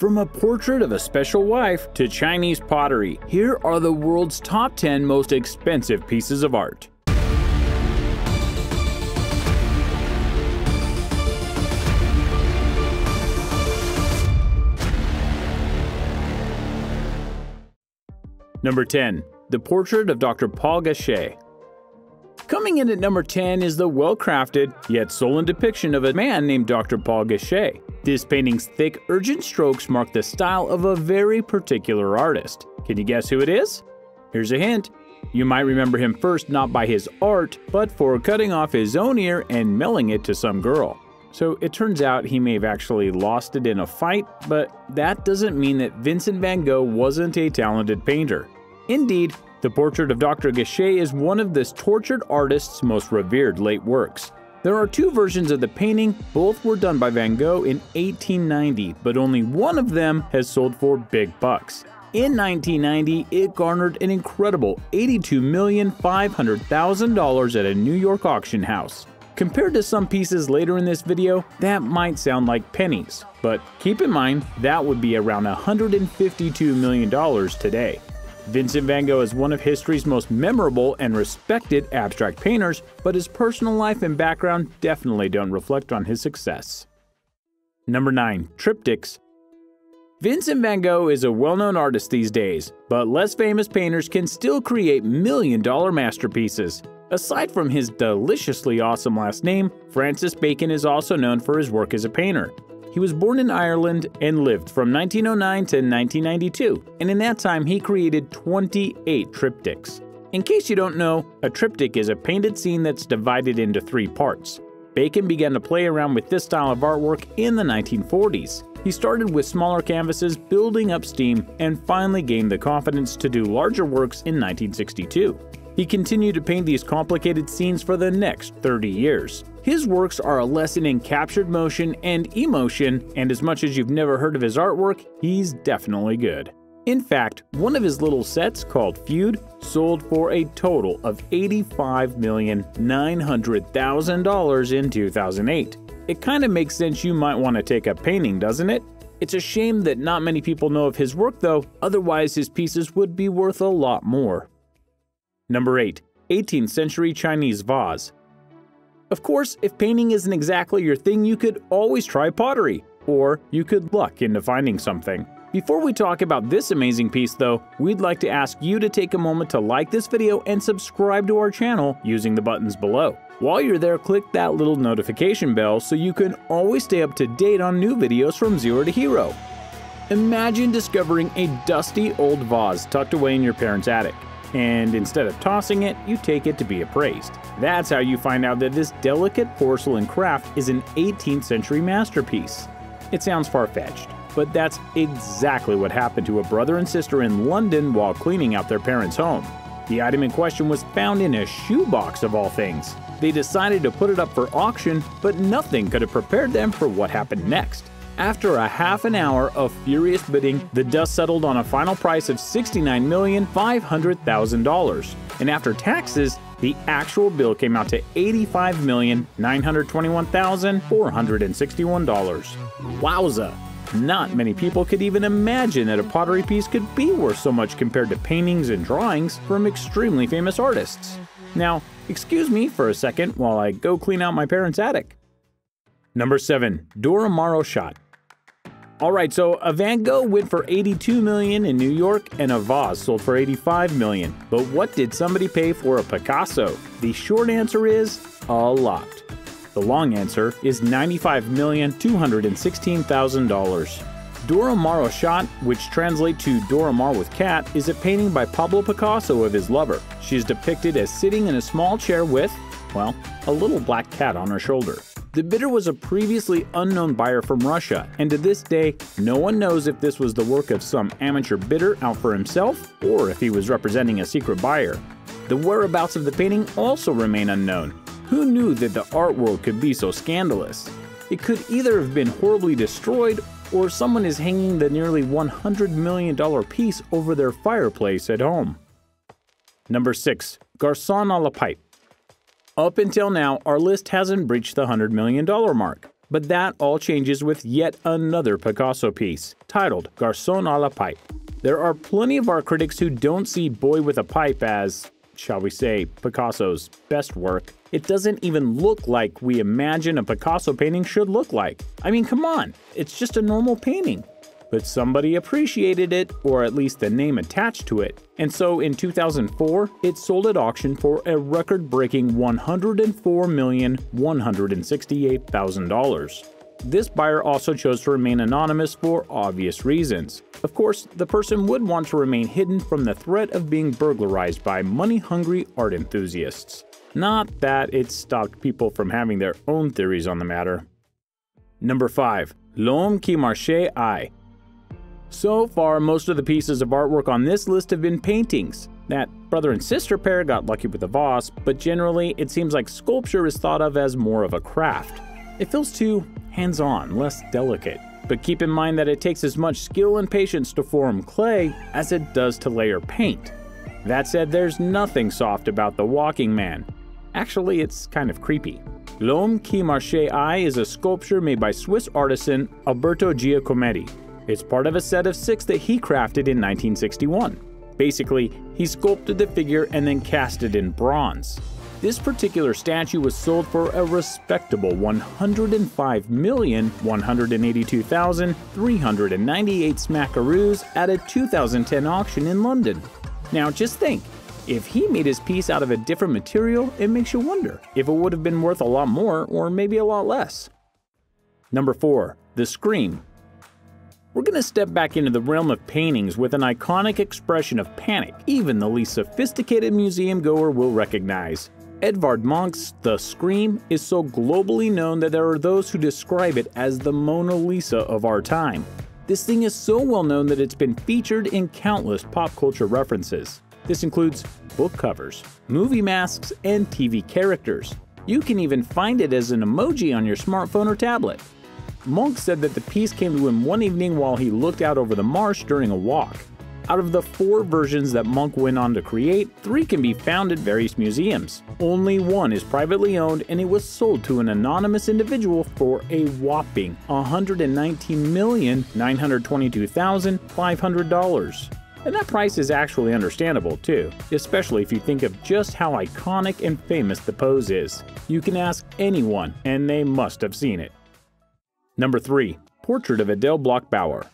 From a portrait of a special wife to Chinese pottery, here are the world's top 10 most expensive pieces of art. Number 10. The Portrait of Dr. Paul Gachet. Coming in at number 10 is the well-crafted, yet sullen depiction of a man named Dr. Paul Gachet. This painting's thick, urgent strokes mark the style of a very particular artist. Can you guess who it is? Here's a hint. You might remember him first not by his art, but for cutting off his own ear and mailing it to some girl. So it turns out he may have actually lost it in a fight, but that doesn't mean that Vincent Van Gogh wasn't a talented painter. Indeed, the portrait of Dr. Gachet is one of this tortured artist's most revered late works. There are two versions of the painting, both were done by Van Gogh in 1890, but only one of them has sold for big bucks. In 1990, it garnered an incredible $82,500,000 at a New York auction house. Compared to some pieces later in this video, that might sound like pennies, but keep in mind that would be around $152 million today. Vincent Van Gogh is one of history's most memorable and respected abstract painters, but his personal life and background definitely don't reflect on his success. Number 9. Triptychs. Vincent Van Gogh is a well-known artist these days, but less famous painters can still create million-dollar masterpieces. Aside from his deliciously awesome last name, Francis Bacon is also known for his work as a painter. He was born in Ireland and lived from 1909 to 1992, and in that time he created 28 triptychs. In case you don't know, a triptych is a painted scene that's divided into 3 parts. Bacon began to play around with this style of artwork in the 1940s. He started with smaller canvases, building up steam, and finally gained the confidence to do larger works in 1962. He continued to paint these complicated scenes for the next 30 years. His works are a lesson in captured motion and emotion, and as much as you've never heard of his artwork, he's definitely good. In fact, one of his little sets, called Feud, sold for a total of $85,900,000 in 2008. It kind of makes sense you might want to take up painting, doesn't it? It's a shame that not many people know of his work though, otherwise his pieces would be worth a lot more. Number 8. 18th century Chinese vase. Of course, if painting isn't exactly your thing, you could always try pottery, or you could luck into finding something. Before we talk about this amazing piece though, we'd like to ask you to take a moment to like this video and subscribe to our channel using the buttons below. While you're there, click that little notification bell so you can always stay up to date on new videos from Zero to Hero. Imagine discovering a dusty old vase tucked away in your parents' attic. And instead of tossing it, you take it to be appraised. That's how you find out that this delicate porcelain craft is an 18th century masterpiece. It sounds far-fetched, but that's exactly what happened to a brother and sister in London while cleaning out their parents' home. The item in question was found in a shoebox of all things. They decided to put it up for auction, but nothing could have prepared them for what happened next. After a half an hour of furious bidding, the dust settled on a final price of $69,500,000. And after taxes, the actual bill came out to $85,921,461. Wowza! Not many people could even imagine that a pottery piece could be worth so much compared to paintings and drawings from extremely famous artists. Now, excuse me for a second while I go clean out my parents' attic. Number 7. Dora Maar shot. Alright, so a Van Gogh went for $82 million in New York and a vase sold for $85 million. But what did somebody pay for a Picasso? The short answer is a lot. The long answer is $95,216,000. Dora Maar shot, which translates to Dora Maar with cat, is a painting by Pablo Picasso of his lover. She is depicted as sitting in a small chair with, well, a little black cat on her shoulder. The bidder was a previously unknown buyer from Russia, and to this day, no one knows if this was the work of some amateur bidder out for himself or if he was representing a secret buyer. The whereabouts of the painting also remain unknown. Who knew that the art world could be so scandalous? It could either have been horribly destroyed or someone is hanging the nearly $100 million piece over their fireplace at home. Number 6. Garcon à la pipe. Up until now, our list hasn't breached the $100 million mark. But that all changes with yet another Picasso piece, titled Garcon à la pipe. There are plenty of art critics who don't see Boy with a Pipe as, shall we say, Picasso's best work. It doesn't even look like we imagine a Picasso painting should look like. I mean, come on, it's just a normal painting. But somebody appreciated it, or at least the name attached to it. And so in 2004, it sold at auction for a record-breaking $104,168,000. This buyer also chose to remain anonymous for obvious reasons. Of course, the person would want to remain hidden from the threat of being burglarized by money-hungry art enthusiasts. Not that it stopped people from having their own theories on the matter. Number 5. L'homme qui marchait I. So far, most of the pieces of artwork on this list have been paintings. That brother and sister pair got lucky with the vase, but generally it seems like sculpture is thought of as more of a craft. It feels too hands-on, less delicate. But keep in mind that it takes as much skill and patience to form clay as it does to layer paint. That said, there's nothing soft about the walking man. Actually, it's kind of creepy. L'homme qui marchait I is a sculpture made by Swiss artisan Alberto Giacometti. It's part of a set of 6 that he crafted in 1961. Basically, he sculpted the figure and then cast it in bronze. This particular statue was sold for a respectable $105,182,398 smackaroos at a 2010 auction in London. Now just think, if he made his piece out of a different material, it makes you wonder if it would have been worth a lot more or maybe a lot less. Number 4. The Scream. We're going to step back into the realm of paintings with an iconic expression of panic even the least sophisticated museum goer will recognize. Edvard Munch's The Scream is so globally known that there are those who describe it as the Mona Lisa of our time. This thing is so well known that it's been featured in countless pop culture references. This includes book covers, movie masks, and TV characters. You can even find it as an emoji on your smartphone or tablet. Munch said that the piece came to him one evening while he looked out over the marsh during a walk. Out of the 4 versions that Munch went on to create, 3 can be found at various museums. Only one is privately owned, and it was sold to an anonymous individual for a whopping $119,922,500. And that price is actually understandable too, especially if you think of just how iconic and famous the pose is. You can ask anyone, and they must have seen it. Number 3. Portrait of Adele BlochBauer.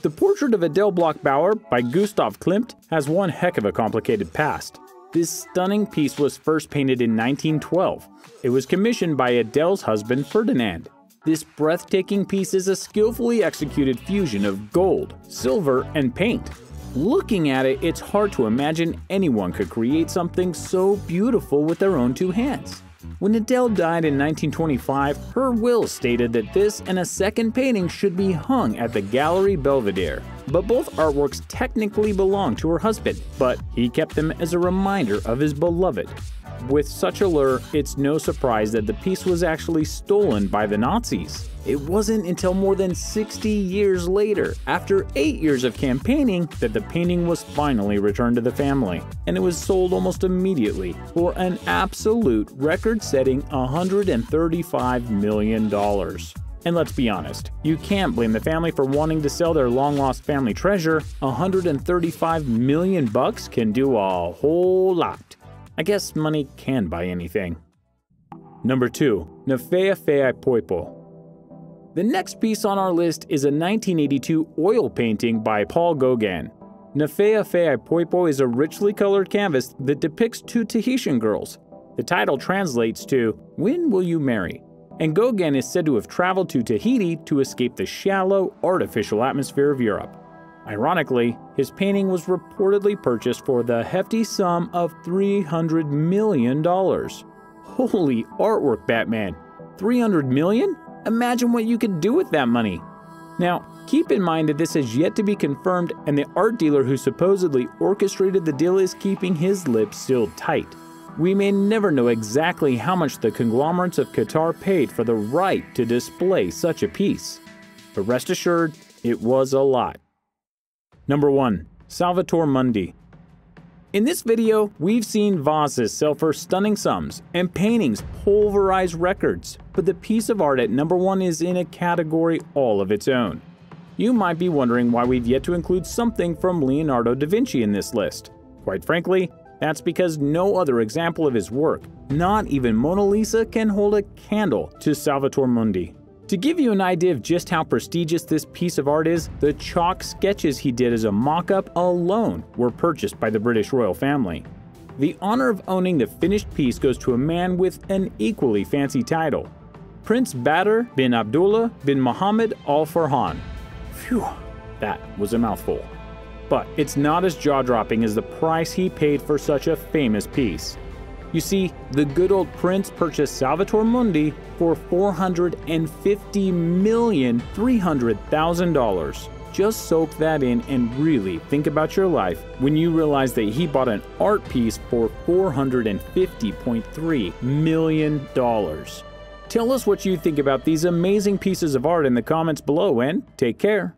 The Portrait of Adele BlochBauer by Gustav Klimt has one heck of a complicated past. This stunning piece was first painted in 1912. It was commissioned by Adele's husband Ferdinand. This breathtaking piece is a skillfully executed fusion of gold, silver, and paint. Looking at it, it's hard to imagine anyone could create something so beautiful with their own 2 hands. When Adele died in 1925, her will stated that this and a second painting should be hung at the Gallery Belvedere. But both artworks technically belonged to her husband, but he kept them as a reminder of his beloved. With such allure, it's no surprise that the piece was actually stolen by the Nazis. It wasn't until more than 60 years later, after 8 years of campaigning, that the painting was finally returned to the family, and it was sold almost immediately for an absolute record-setting $135 million. And let's be honest, you can't blame the family for wanting to sell their long-lost family treasure. $135 million can do a whole lot. I guess money can buy anything. Number 2. Ne fais fais poipo. The next piece on our list is a 1982 oil painting by Paul Gauguin. Ne fais fais poipo is a richly colored canvas that depicts 2 Tahitian girls. The title translates to, "When will you marry?" And Gauguin is said to have traveled to Tahiti to escape the shallow, artificial atmosphere of Europe. Ironically, his painting was reportedly purchased for the hefty sum of $300 million. Holy artwork, Batman! $300 million? Imagine what you could do with that money. Now, keep in mind that this has yet to be confirmed, and the art dealer who supposedly orchestrated the deal is keeping his lips sealed tight. We may never know exactly how much the conglomerates of Qatar paid for the right to display such a piece. But rest assured, it was a lot. Number 1. Salvator Mundi. In this video, we've seen vases sell for stunning sums and paintings pulverize records, but the piece of art at number 1 is in a category all of its own. You might be wondering why we've yet to include something from Leonardo da Vinci in this list. Quite frankly, that's because no other example of his work, not even Mona Lisa, can hold a candle to Salvator Mundi. To give you an idea of just how prestigious this piece of art is, the chalk sketches he did as a mock-up alone were purchased by the British royal family. The honor of owning the finished piece goes to a man with an equally fancy title, Prince Badr bin Abdullah bin Mohammed Al Farhan. Phew, that was a mouthful. But it's not as jaw-dropping as the price he paid for such a famous piece. You see, the good old prince purchased Salvator Mundi for $450,300,000. Just soak that in and really think about your life when you realize that he bought an art piece for $450.3 million. Tell us what you think about these amazing pieces of art in the comments below, and take care.